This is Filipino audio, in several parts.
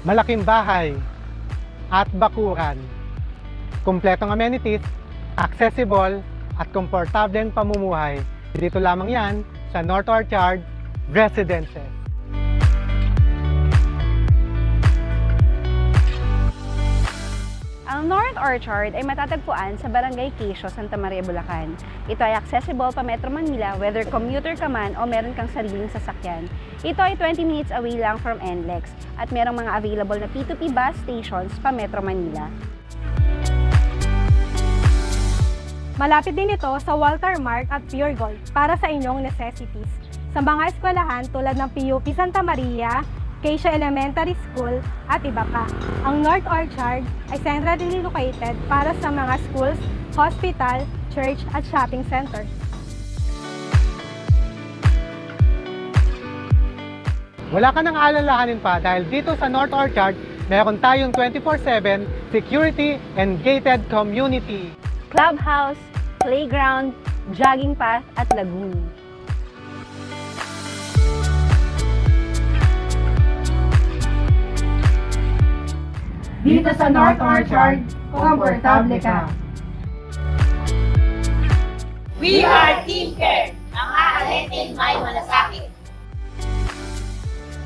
malaking bahay, at bakuran. Kumpletong amenities, accessible, at komportableng pamumuhay. Dito lamang yan sa North Orchard Residences. Ang North Orchard ay matatagpuan sa Barangay Quezon, Santa Maria, Bulacan. Ito ay accessible pa Metro Manila whether commuter ka man o meron kang sariling sasakyan. Ito ay 20 minutes away lang from NLEX at merong mga available na P2P bus stations pa Metro Manila. Malapit din ito sa Walter Mark at Pure Gold para sa inyong necessities. Sa mga eskwelahan tulad ng PUP Santa Maria, Keisha Elementary School at iba pa. Ang North Orchard ay centrally located para sa mga schools, hospital, church at shopping center. Wala ka nang aalalahanin pa dahil dito sa North Orchard, meron tayong 24/7 security and gated community. Clubhouse, playground, jogging path at lagoon. Dito sa North Orchard, komportable ka. We are Team Care, ang aalitin may malasakit.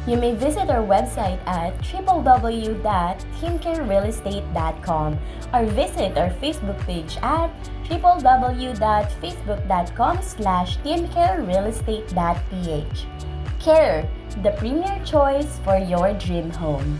You may visit our website at www.teamcarerealestate.com or visit our Facebook page at www.facebook.com/teamcarerealestate.ph. Care, the premier choice for your dream home.